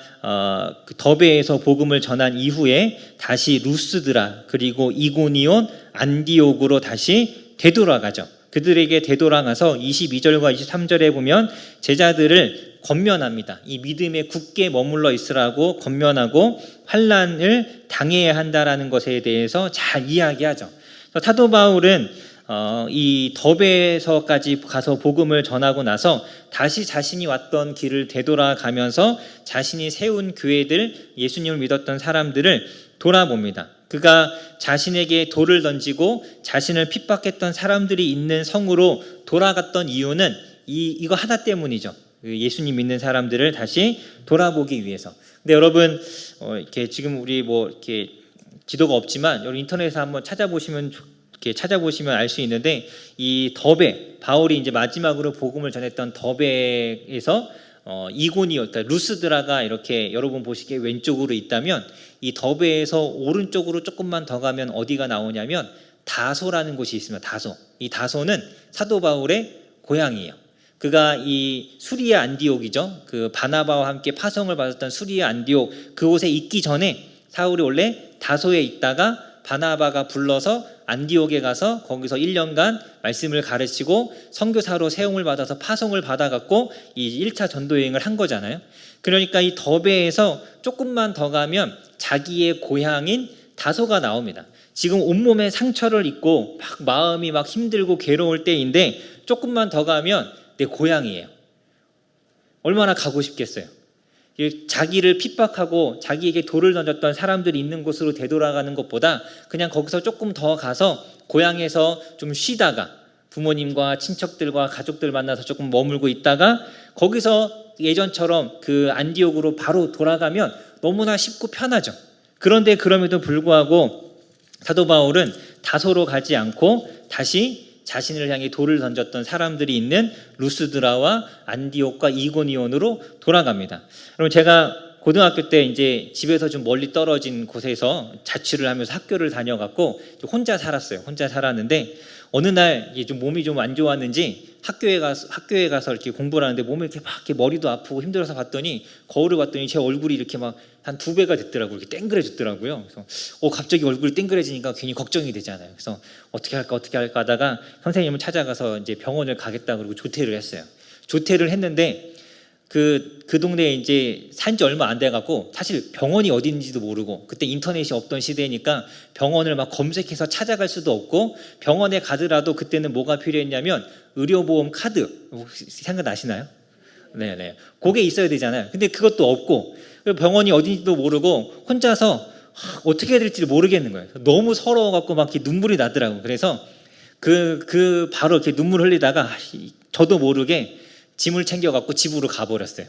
그 더베에서 복음을 전한 이후에 다시 루스드라 그리고 이고니온, 안디옥으로 다시 되돌아가죠. 그들에게 되돌아가서 22절과 23절에 보면 제자들을 권면합니다. 이 믿음에 굳게 머물러 있으라고 권면하고 환난을 당해야 한다라는 것에 대해서 잘 이야기하죠. 사도 바울은 이 더베에서까지 가서 복음을 전하고 나서 다시 자신이 왔던 길을 되돌아가면서 자신이 세운 교회들, 예수님을 믿었던 사람들을 돌아봅니다. 그가 자신에게 돌을 던지고 자신을 핍박했던 사람들이 있는 성으로 돌아갔던 이유는 이거 하나 때문이죠. 예수님 믿는 사람들을 다시 돌아보기 위해서. 근데 여러분, 이렇게 지금 우리 이렇게 지도가 없지만 여러분 인터넷에서 한번 찾아보시면 알 수 있는데 이 더베, 바울이 이제 마지막으로 복음을 전했던 더베에서 이고니온, 그러니까 루스드라가 이렇게 여러분 보시기에 왼쪽으로 있다면 이 더베에서 오른쪽으로 조금만 더 가면 어디가 나오냐면 다소라는 곳이 있습니다. 다소. 이 다소는 사도 바울의 고향이에요. 그가 이 수리아 안디옥이죠. 그 바나바와 함께 파송을 받았던 수리아 안디옥, 그곳에 있기 전에 사울이 원래 다소에 있다가 바나바가 불러서 안디옥에 가서 거기서 1년간 말씀을 가르치고 선교사로 세움을 받아서 파송을 받아갖고 이 1차 전도 여행을 한 거잖아요. 그러니까 이 더베에서 조금만 더 가면 자기의 고향인 다소가 나옵니다. 지금 온몸에 상처를 입고 막 마음이 막 힘들고 괴로울 때인데 조금만 더 가면 내 고향이에요. 얼마나 가고 싶겠어요. 자기를 핍박하고 자기에게 돌을 던졌던 사람들이 있는 곳으로 되돌아가는 것보다 그냥 거기서 조금 더 가서 고향에서 좀 쉬다가 부모님과 친척들과 가족들 만나서 조금 머물고 있다가 거기서 예전처럼 그 안디옥으로 바로 돌아가면 너무나 쉽고 편하죠. 그런데 그럼에도 불구하고 사도 바울은 다소로 가지 않고 다시 자신을 향해 돌을 던졌던 사람들이 있는 루스드라와 안디옥과 이고니온으로 돌아갑니다. 그럼 제가 고등학교 때 이제 집에서 좀 멀리 떨어진 곳에서 자취를 하면서 학교를 다녀갖고 혼자 살았어요. 혼자 살았는데 어느 날 좀 몸이 좀 안 좋았는지 학교에 가서 이렇게 공부를 하는데 몸이 이렇게 막 이렇게 머리도 아프고 힘들어서 봤더니 거울을 봤더니 제 얼굴이 이렇게 막 한 2배가 됐더라고요. 이렇게 땡그레졌더라고요. 그래서 갑자기 얼굴이 땡그레지니까 괜히 걱정이 되잖아요. 그래서 어떻게 할까 하다가 선생님을 찾아가서 이제 병원을 가겠다 그러고 조퇴를 했어요. 조퇴를 했는데 그 동네에 이제 산 지 얼마 안 돼갖고 사실 병원이 어딘지도 모르고 그때 인터넷이 없던 시대니까 병원을 막 검색해서 찾아갈 수도 없고 병원에 가더라도 그때는 뭐가 필요했냐면 의료보험 카드 혹시 생각나시나요? 네네. 그게 있어야 되잖아요. 근데 그것도 없고 병원이 어딘지도 모르고 혼자서 어떻게 해야 될지 모르겠는 거예요. 너무 서러워갖고 막 이렇게 눈물이 나더라고요. 그래서 바로 이렇게 눈물 흘리다가 저도 모르게 짐을 챙겨갖고 집으로 가버렸어요.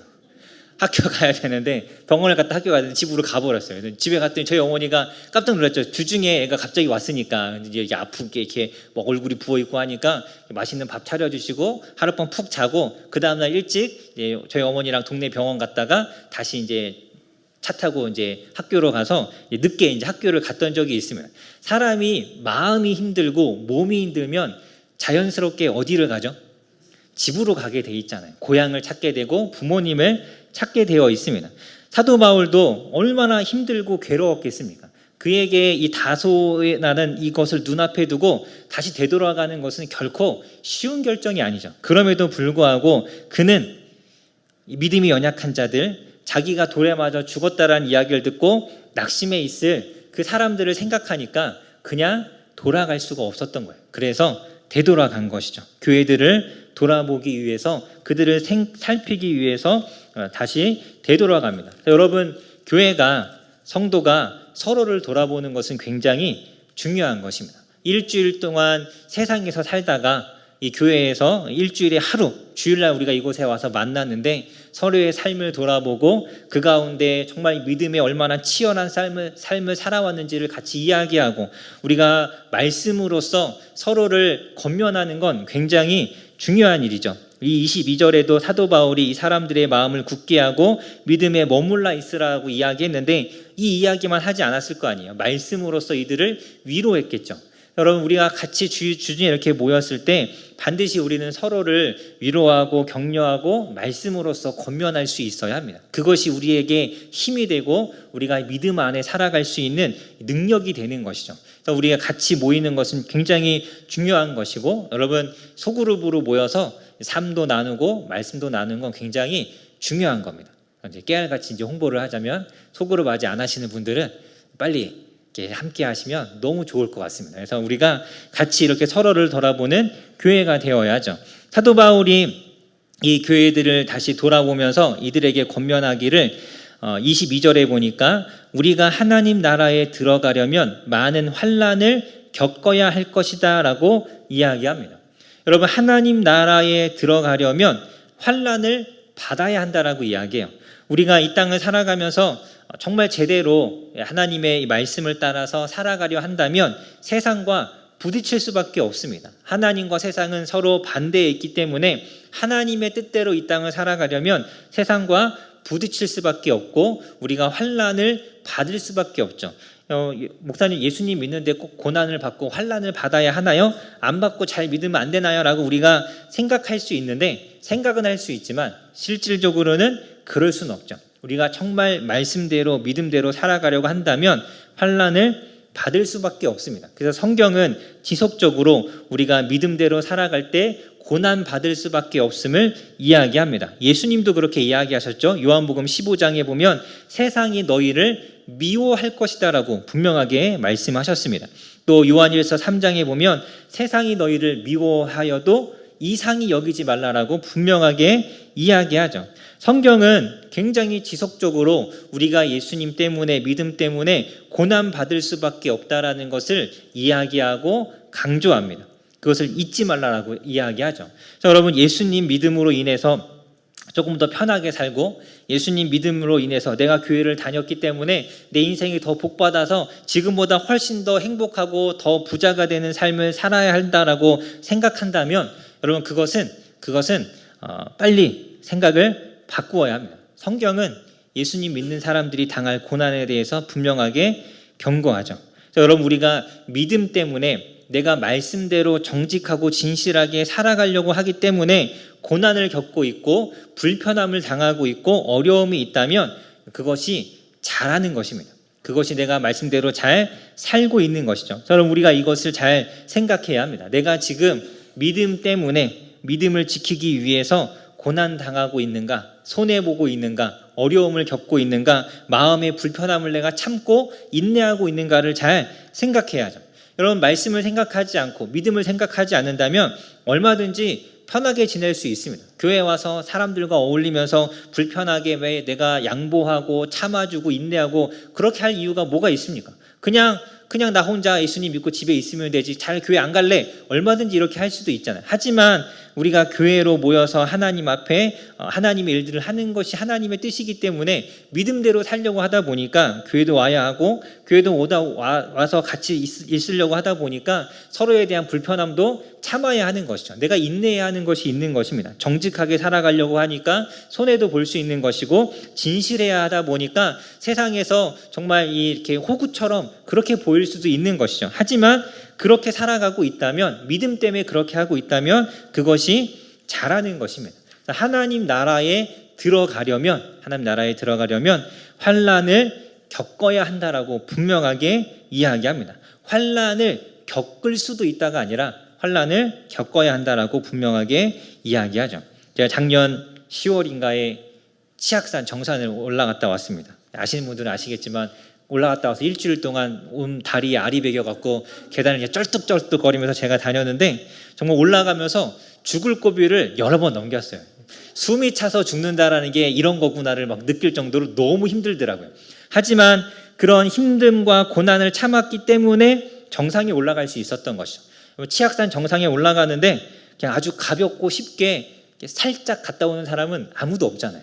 학교 가야 되는데 병원을 갔다 학교 가야 되는데 집으로 가버렸어요. 집에 갔더니 저희 어머니가 깜짝 놀랐죠. 주중에 애가 갑자기 왔으니까 이제 아프게 이렇게 뭐 얼굴이 부어 있고 하니까 맛있는 밥 차려주시고 하룻밤 푹 자고 그 다음날 일찍 이제 저희 어머니랑 동네 병원 갔다가 다시 이제 차 타고 이제 학교로 가서 늦게 이제 학교를 갔던 적이 있습니다. 사람이 마음이 힘들고 몸이 힘들면 자연스럽게 어디를 가죠? 집으로 가게 돼 있잖아요. 고향을 찾게 되고 부모님을 찾게 되어 있습니다. 사도 바울도 얼마나 힘들고 괴로웠겠습니까? 그에게 이 다소라는 이것을 눈앞에 두고 다시 되돌아가는 것은 결코 쉬운 결정이 아니죠. 그럼에도 불구하고 그는 믿음이 연약한 자들, 자기가 돌에 맞아 죽었다라는 이야기를 듣고 낙심해 있을 그 사람들을 생각하니까 그냥 돌아갈 수가 없었던 거예요. 그래서 되돌아간 것이죠. 교회들을 돌아보기 위해서, 그들을 살피기 위해서 다시 되돌아갑니다. 여러분, 교회가, 성도가 서로를 돌아보는 것은 굉장히 중요한 것입니다. 일주일 동안 세상에서 살다가 이 교회에서 일주일에 하루, 주일날 우리가 이곳에 와서 만났는데 서로의 삶을 돌아보고 그 가운데 정말 믿음에 얼마나 치열한 삶을 살아왔는지를 같이 이야기하고 우리가 말씀으로써 서로를 권면하는 건 굉장히 중요한 일이죠. 이 22절에도 사도 바울이 이 사람들의 마음을 굳게 하고 믿음에 머물러 있으라고 이야기했는데 이 이야기만 하지 않았을 거 아니에요. 말씀으로써 이들을 위로했겠죠. 여러분, 우리가 같이 주중에 이렇게 모였을 때 반드시 우리는 서로를 위로하고 격려하고 말씀으로써 권면할 수 있어야 합니다. 그것이 우리에게 힘이 되고 우리가 믿음 안에 살아갈 수 있는 능력이 되는 것이죠. 그래서 우리가 같이 모이는 것은 굉장히 중요한 것이고, 여러분, 소그룹으로 모여서 삶도 나누고 말씀도 나누는 건 굉장히 중요한 겁니다. 이제 깨알같이 이제 홍보를 하자면 소그룹 아직 안 하시는 분들은 빨리 함께 하시면 너무 좋을 것 같습니다. 그래서 우리가 같이 이렇게 서로를 돌아보는 교회가 되어야죠. 사도 바울이 이 교회들을 다시 돌아보면서 이들에게 권면하기를 22절에 보니까 우리가 하나님 나라에 들어가려면 많은 환난을 겪어야 할 것이다 라고 이야기합니다. 여러분, 하나님 나라에 들어가려면 환난을 받아야 한다라고 이야기해요. 우리가 이 땅을 살아가면서 정말 제대로 하나님의 말씀을 따라서 살아가려 한다면 세상과 부딪힐 수밖에 없습니다. 하나님과 세상은 서로 반대에 있기 때문에 하나님의 뜻대로 이 땅을 살아가려면 세상과 부딪힐 수밖에 없고 우리가 환난을 받을 수밖에 없죠. 목사님, 예수님 믿는데 꼭 고난을 받고 환난을 받아야 하나요? 안 받고 잘 믿으면 안 되나요? 라고 우리가 생각할 수 있는데, 생각은 할 수 있지만 실질적으로는 그럴 수는 없죠. 우리가 정말 말씀대로 믿음대로 살아가려고 한다면 환난을 받을 수밖에 없습니다. 그래서 성경은 지속적으로 우리가 믿음대로 살아갈 때 고난 받을 수밖에 없음을 이야기합니다. 예수님도 그렇게 이야기하셨죠. 요한복음 15장에 보면 세상이 너희를 미워할 것이다 라고 분명하게 말씀하셨습니다. 또 요한일서 3장에 보면 세상이 너희를 미워하여도 이상히 여기지 말라라고 분명하게 이야기하죠. 성경은 굉장히 지속적으로 우리가 예수님 때문에, 믿음 때문에 고난 받을 수밖에 없다라는 것을 이야기하고 강조합니다. 그것을 잊지 말라라고 이야기하죠. 자, 여러분, 예수님 믿음으로 인해서 조금 더 편하게 살고 예수님 믿음으로 인해서 내가 교회를 다녔기 때문에 내 인생이 더 복받아서 지금보다 훨씬 더 행복하고 더 부자가 되는 삶을 살아야 한다라고 생각한다면 여러분, 그것은 빨리 생각을 바꾸어야 합니다. 성경은 예수님 믿는 사람들이 당할 고난에 대해서 분명하게 경고하죠. 자, 여러분, 우리가 믿음 때문에 내가 말씀대로 정직하고 진실하게 살아가려고 하기 때문에 고난을 겪고 있고 불편함을 당하고 있고 어려움이 있다면 그것이 잘하는 것입니다. 그것이 내가 말씀대로 잘 살고 있는 것이죠. 여러분, 우리가 이것을 잘 생각해야 합니다. 내가 지금 믿음 때문에 믿음을 지키기 위해서 고난 당하고 있는가, 손해보고 있는가, 어려움을 겪고 있는가, 마음의 불편함을 내가 참고 인내하고 있는가를 잘 생각해야 하죠. 여러분, 말씀을 생각하지 않고 믿음을 생각하지 않는다면 얼마든지 편하게 지낼 수 있습니다. 교회에 와서 사람들과 어울리면서 불편하게 왜 내가 양보하고 참아주고 인내하고 그렇게 할 이유가 뭐가 있습니까? 그냥 나 혼자 예수님 믿고 집에 있으면 되지, 잘 교회 안 갈래, 얼마든지 이렇게 할 수도 있잖아요. 하지만 우리가 교회로 모여서 하나님 앞에 하나님의 일들을 하는 것이 하나님의 뜻이기 때문에 믿음대로 살려고 하다 보니까 교회도 와야 하고 교회도 와서 같이 있으려고 하다 보니까 서로에 대한 불편함도 참아야 하는 것이죠. 내가 인내해야 하는 것이 있는 것입니다. 정직하게 살아가려고 하니까 손해도 볼 수 있는 것이고 진실해야 하다 보니까 세상에서 정말 이렇게 호구처럼 그렇게 보일 수도 있는 것이죠. 하지만 그렇게 살아가고 있다면, 믿음 때문에 그렇게 하고 있다면 그것이 잘하는 것입니다. 하나님 나라에 들어가려면 환난을 겪어야 한다라고 분명하게 이야기합니다. 환난을 겪을 수도 있다가 아니라 환난을 겪어야 한다라고 분명하게 이야기하죠. 제가 작년 10월인가에 치악산 정산을 올라갔다 왔습니다. 아시는 분들은 아시겠지만 올라갔다 와서 일주일 동안 온 다리에 알이 베겨갖고 계단을 이제 쩔뚝쩔뚝거리면서 제가 다녔는데 정말 올라가면서 죽을 고비를 여러 번 넘겼어요. 숨이 차서 죽는다라는 게 이런 거구나를 막 느낄 정도로 너무 힘들더라고요. 하지만 그런 힘듦과 고난을 참았기 때문에 정상에 올라갈 수 있었던 것이죠. 치악산 정상에 올라가는데 그냥 아주 가볍고 쉽게 살짝 갔다 오는 사람은 아무도 없잖아요.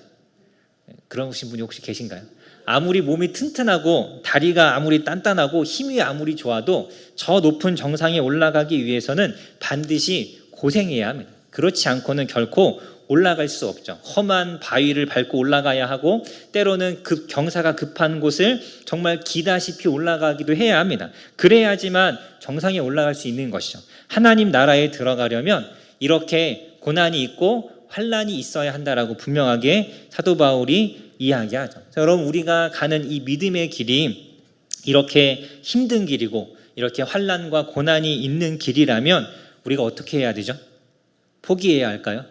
그러신 분이 혹시 계신가요? 아무리 몸이 튼튼하고 다리가 아무리 단단하고 힘이 아무리 좋아도 저 높은 정상에 올라가기 위해서는 반드시 고생해야 합니다. 그렇지 않고는 결코 올라갈 수 없죠. 험한 바위를 밟고 올라가야 하고 때로는 경사가 급한 곳을 정말 기다시피 올라가기도 해야 합니다. 그래야지만 정상에 올라갈 수 있는 것이죠. 하나님 나라에 들어가려면 이렇게 고난이 있고 환난이 있어야 한다라고 분명하게 사도 바울이 이야기하죠. 여러분, 우리가 가는 이 믿음의 길이 이렇게 힘든 길이고 이렇게 환난과 고난이 있는 길이라면 우리가 어떻게 해야 되죠? 포기해야 할까요?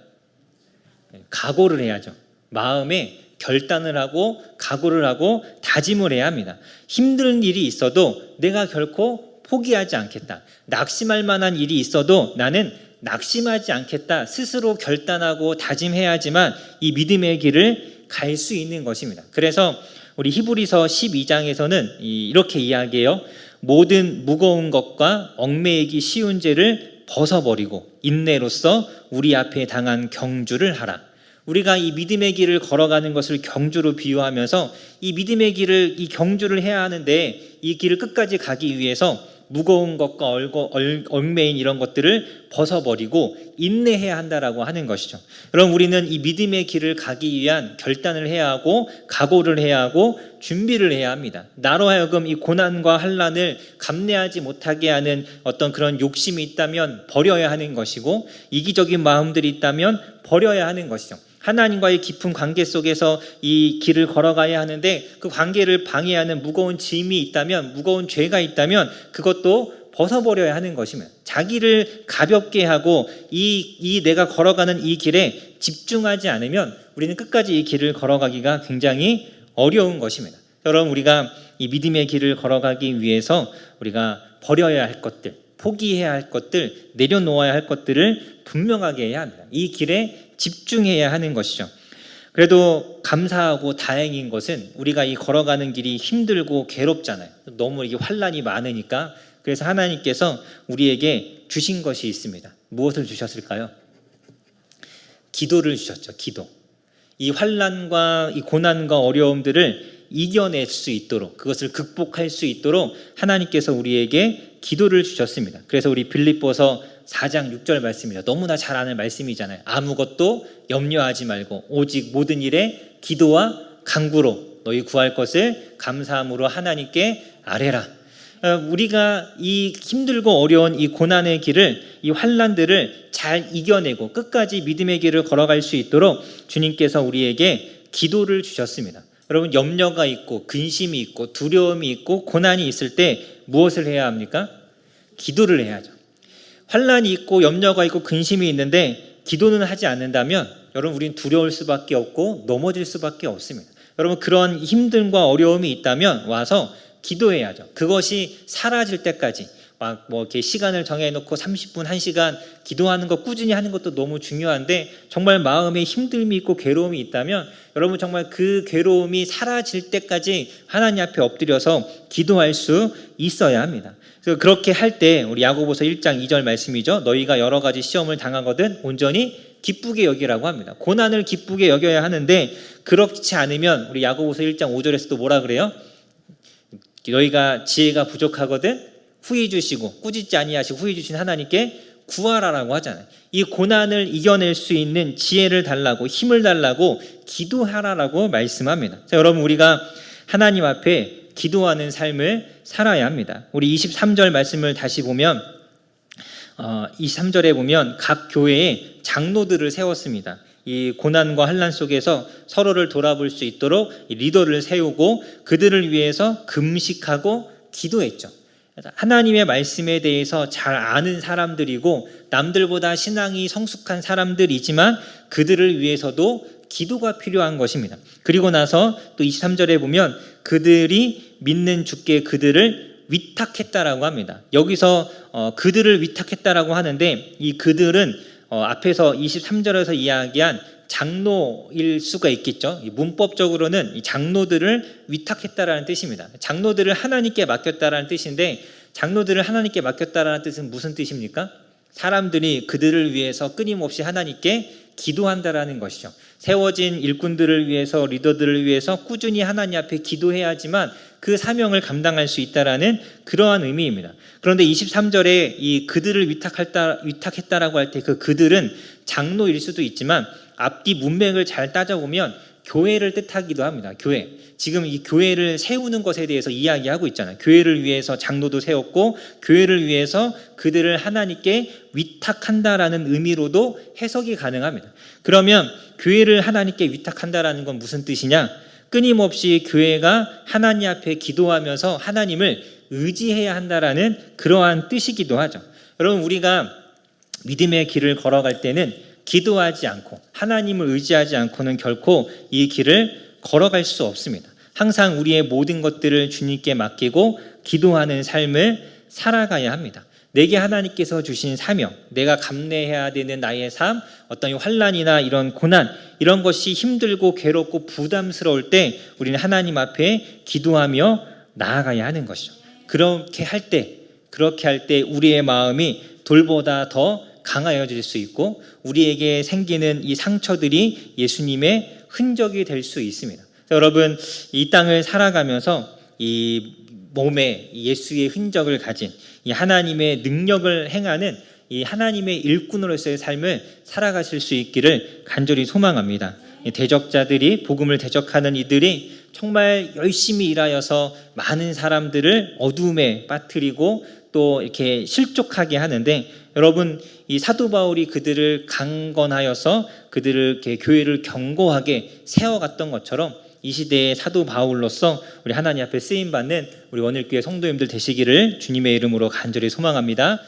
각오를 해야죠. 마음에 결단을 하고 각오를 하고 다짐을 해야 합니다. 힘든 일이 있어도 내가 결코 포기하지 않겠다. 낙심할 만한 일이 있어도 나는 낙심하지 않겠다. 스스로 결단하고 다짐해야지만 이 믿음의 길을 갈 수 있는 것입니다. 그래서 우리 히브리서 12장에서는 이렇게 이야기해요. 모든 무거운 것과 얽매이기 쉬운 죄를 벗어버리고 인내로써 우리 앞에 당한 경주를 하라. 우리가 이 믿음의 길을 걸어가는 것을 경주로 비유하면서 이 믿음의 길을, 이 경주를 해야 하는데 이 길을 끝까지 가기 위해서 무거운 것과 얽매인 이런 것들을 벗어버리고 인내해야 한다라고 하는 것이죠. 그럼 우리는 이 믿음의 길을 가기 위한 결단을 해야 하고 각오를 해야 하고 준비를 해야 합니다. 나로 하여금 이 고난과 환난을 감내하지 못하게 하는 어떤 그런 욕심이 있다면 버려야 하는 것이고 이기적인 마음들이 있다면 버려야 하는 것이죠. 하나님과의 깊은 관계 속에서 이 길을 걸어가야 하는데 그 관계를 방해하는 무거운 짐이 있다면, 무거운 죄가 있다면 그것도 벗어버려야 하는 것이면 자기를 가볍게 하고 이 내가 걸어가는 이 길에 집중하지 않으면 우리는 끝까지 이 길을 걸어가기가 굉장히 어려운 것입니다. 여러분, 우리가 이 믿음의 길을 걸어가기 위해서 우리가 버려야 할 것들, 포기해야 할 것들, 내려놓아야 할 것들을 분명하게 해야 합니다. 이 길에 집중해야 하는 것이죠. 그래도 감사하고 다행인 것은 우리가 이 걸어가는 길이 힘들고 괴롭잖아요. 너무 이게 환난이 많으니까. 그래서 하나님께서 우리에게 주신 것이 있습니다. 무엇을 주셨을까요? 기도를 주셨죠. 기도. 이 환난과 이 고난과 어려움들을 이겨낼 수 있도록, 그것을 극복할 수 있도록 하나님께서 우리에게 기도를 주셨습니다. 그래서 우리 빌립보서 4장 6절 말씀이죠. 너무나 잘 아는 말씀이잖아요. 아무것도 염려하지 말고 오직 모든 일에 기도와 간구로 너희 구할 것을 감사함으로 하나님께 아뢰라. 우리가 이 힘들고 어려운 이 고난의 길을, 이 환난들을 잘 이겨내고 끝까지 믿음의 길을 걸어갈 수 있도록 주님께서 우리에게 기도를 주셨습니다. 여러분, 염려가 있고 근심이 있고 두려움이 있고 고난이 있을 때 무엇을 해야 합니까? 기도를 해야죠. 환난이 있고 염려가 있고 근심이 있는데 기도는 하지 않는다면 여러분, 우리는 두려울 수밖에 없고 넘어질 수밖에 없습니다. 여러분, 그런 힘듦과 어려움이 있다면 와서 기도해야죠. 그것이 사라질 때까지 막 이렇게 시간을 정해놓고 30분, 1시간 기도하는 것 꾸준히 하는 것도 너무 중요한데 정말 마음에 힘듦이 있고 괴로움이 있다면 여러분 정말 그 괴로움이 사라질 때까지 하나님 앞에 엎드려서 기도할 수 있어야 합니다. 그래서 그렇게 할 때 우리 야고보서 1장 2절 말씀이죠. 너희가 여러 가지 시험을 당하거든 온전히 기쁘게 여기라고 합니다. 고난을 기쁘게 여겨야 하는데 그렇지 않으면 우리 야고보서 1장 5절에서도 뭐라 그래요? 너희가 지혜가 부족하거든 후히 주시고 꾸짖지 아니하시고 후히 주신 하나님께 구하라라고 하잖아요. 이 고난을 이겨낼 수 있는 지혜를 달라고, 힘을 달라고 기도하라라고 말씀합니다. 자, 여러분, 우리가 하나님 앞에 기도하는 삶을 살아야 합니다. 우리 23절 말씀을 다시 보면 23절에 보면 각 교회에 장로들을 세웠습니다. 이 고난과 환난 속에서 서로를 돌아볼 수 있도록 리더를 세우고 그들을 위해서 금식하고 기도했죠. 하나님의 말씀에 대해서 잘 아는 사람들이고 남들보다 신앙이 성숙한 사람들이지만 그들을 위해서도 기도가 필요한 것입니다. 그리고 나서 또 23절에 보면 그들이 믿는 주께 그들을 위탁했다라고 합니다. 여기서 그들을 위탁했다라고 하는데 이 그들은 앞에서 23절에서 이야기한 장로일 수가 있겠죠. 문법적으로는 이 장로들을 위탁했다라는 뜻입니다. 장로들을 하나님께 맡겼다라는 뜻인데 장로들을 하나님께 맡겼다라는 뜻은 무슨 뜻입니까? 사람들이 그들을 위해서 끊임없이 하나님께 기도한다라는 것이죠. 세워진 일꾼들을 위해서 리더들을 위해서 꾸준히 하나님 앞에 기도해야지만 그 사명을 감당할 수 있다라는 그러한 의미입니다. 그런데 23절에 이 그들을 위탁했다라고 할 때 그 그들은 장로일 수도 있지만 앞뒤 문맥을 잘 따져보면 교회를 뜻하기도 합니다. 교회. 지금 이 교회를 세우는 것에 대해서 이야기하고 있잖아요. 교회를 위해서 장로도 세웠고 교회를 위해서 그들을 하나님께 위탁한다라는 의미로도 해석이 가능합니다. 그러면 교회를 하나님께 위탁한다라는 건 무슨 뜻이냐? 끊임없이 교회가 하나님 앞에 기도하면서 하나님을 의지해야 한다라는 그러한 뜻이기도 하죠. 여러분, 우리가 믿음의 길을 걸어갈 때는 기도하지 않고 하나님을 의지하지 않고는 결코 이 길을 걸어갈 수 없습니다. 항상 우리의 모든 것들을 주님께 맡기고 기도하는 삶을 살아가야 합니다. 내게 하나님께서 주신 사명, 내가 감내해야 되는 나의 삶, 어떤 환난이나 이런 고난, 이런 것이 힘들고 괴롭고 부담스러울 때 우리는 하나님 앞에 기도하며 나아가야 하는 것이죠. 그렇게 할 때 우리의 마음이 돌보다 더 강하여질 수 있고 우리에게 생기는 이 상처들이 예수님의 흔적이 될 수 있습니다. 여러분, 이 땅을 살아가면서 이 몸에 예수의 흔적을 가진 이 하나님의 능력을 행하는 이 하나님의 일꾼으로서의 삶을 살아가실 수 있기를 간절히 소망합니다. 대적자들이 복음을 대적하는 이들이 정말 열심히 일하여서 많은 사람들을 어둠에 빠뜨리고 또 이렇게 실족하게 하는데 여러분, 이 사도 바울이 그들을 강건하여서 그들을 이렇게 교회를 견고하게 세워갔던 것처럼 이 시대의 사도 바울로서 우리 하나님 앞에 쓰임 받는 우리 원일교회 성도님들 되시기를 주님의 이름으로 간절히 소망합니다.